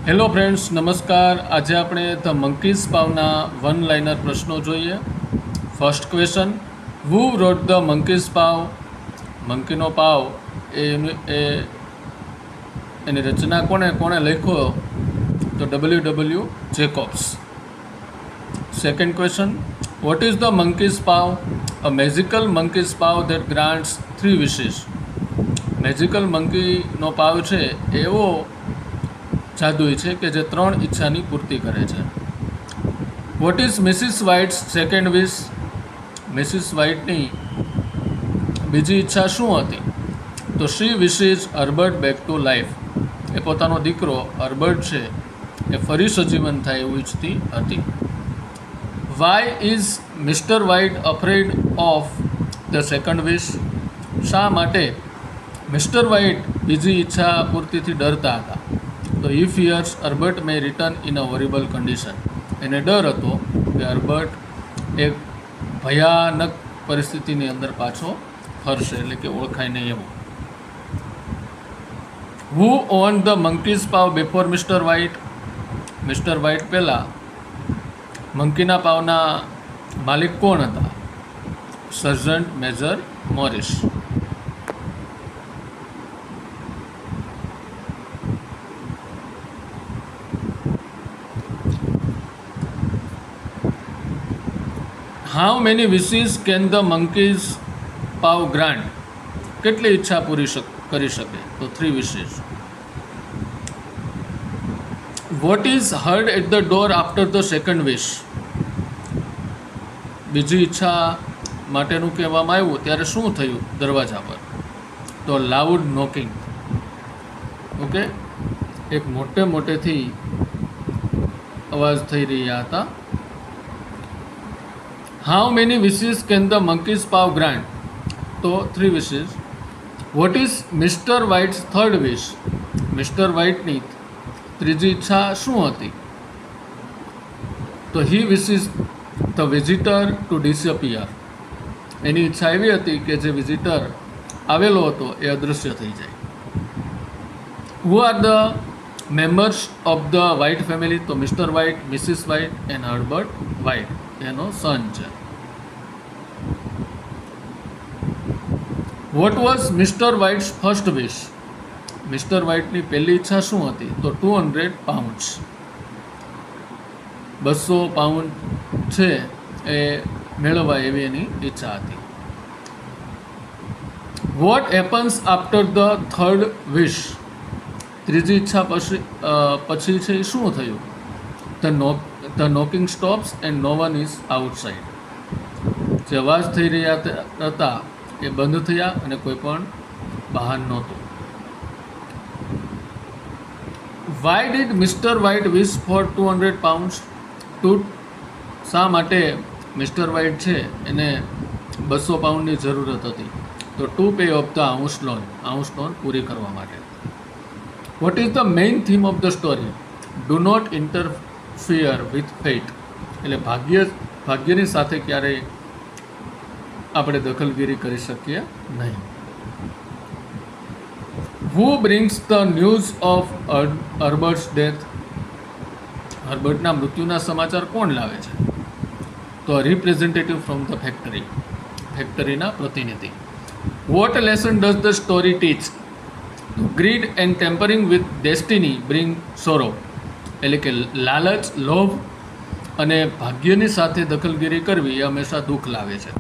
Hello friends, નમસ્કાર. આજે આપણે ધ મંકીઝ પાવના વન લાઇનર પ્રશ્નો જોઈએ. First question, who wrote the monkey's paw? મંકીનો પાવ એની રચના કોણે લખ્યો? તો W Jacobs. Second question, what is the monkey's paw? A magical monkey's paw that grants 3 wishes. Magical મંકીનો પાવ છે એવો જાદુઈ છે કે જે 3 ઈચ્છાની પૂર્તિ કરે છે. What is Mrs White's second wish? Mrs વ્હાઇટની બીજી ઈચ્છા શું હતી? તો she wishes Herbert back to life. એ પોતાનો દીકરો હર્બર્ટ છે એ ફરી સજીવન થાય એવું ઈચ્છતી હતી. Why is Mr White afraid of the second wish? શા માટે મિસ્ટર વ્હાઇટ બીજી ઈચ્છા પૂર્તિથી ડરતા હતા? તો he fears Herbert may return in a horrible condition. એને ડર હતો કે હર્બર્ટ એક ભયાનક પરિસ્થિતિની અંદર પાછો ફરશે, એટલે કે ઓળખાય નહીં એવું. Who own the monkey's paw before Mr White? Mr White પહેલાં મંકીના પાવના માલિક કોણ હતા? Sergeant major Morris. How many wishes can the monkey's paw grant? કેટલી ઈચ્છા પૂરી કરી શકે? તો 3 wishes. What is heard at the door after the second wish? બીજી ઈચ્છા માટેનું કહેવામાં આવ્યું ત્યારે શું થયું દરવાજા પર? તો લાઉડ નોકિંગ. ઓકે, એક મોટેથી અવાજ થઈ રહ્યા હતા. How many wishes can the monkey's paw grant? તો 3 wishes. What is Mr White's third wish? Mr વ્હાઇટની ત્રીજી ઈચ્છા શું હતી? તો he wishes the visitor to disappear. એની ઈચ્છા એવી હતી કે જે વિઝિટર આવેલો હતો એ અદૃશ્ય થઈ જાય. Who are the members of the White family? તો Mr White, Mrs White and Herbert White, એનો સન છે. What was Mr White's first wish? Mr વ્હાઇટની પહેલી ઈચ્છા શું હતી? તો 200 pounds. 200 પાઉન્ડ છે એ મેળવવા એવી એની ઈચ્છા હતી. What happens after the third wish? ત્રીજી ઈચ્છા પછી છે શું થયું? The knocking stops and no one is outside. જે અવાજ થઈ રહ્યા હતા એ બંધ થયા અને કોઈ પણ બહાર નહોતું. Why did mister white wish for 200 pounds? શા માટે મિસ્ટર વ્હાઇટ છે એને 200 પાઉન્ડની જરૂરત હતી? તો to pay off the house loan પૂરી કરવા માટે. What is the main theme of the story? Do not interfere with fate. એટલે ભાગ્યની સાથે ક્યારેય આપણે દખલગીરી કરી શકીએ નહીં. Who brings the news of Herbert's death? હર્બર્ટના મૃત્યુના સમાચાર કોણ લાવે છે? તો રિપ્રેઝેન્ટેટિવ ફ્રોમ ધ ફેક્ટરીના પ્રતિનિધિ. What lesson does the story teach? Greed and tampering with destiny bring sorrow. એટલે કે લાલચ, લોભ અને ભાગ્યની સાથે દખલગીરી કરવી એ હંમેશા દુઃખ લાવે છે.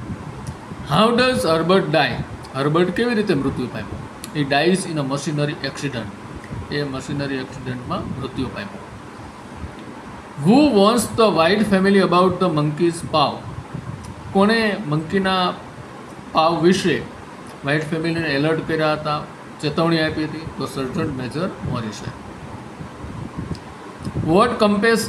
How does Herbert die? Herbert કેવી રીતે મૃત્યુ પામ્યો? એ dies in a machinery accident. એ મશીનરી એક્સિડન્ટમાં મૃત્યુ પામ્યો. Who wants the White family about the monkey's paw? કોણે મંકીના પાવ વિશે વ્હાઇટ ફેમિલીને એલર્ટ કર્યા હતા, ચેતવણી આપી હતી? તો સર્જન્ટ મેજર મોરિસે. વોટ કમ્પેન્સ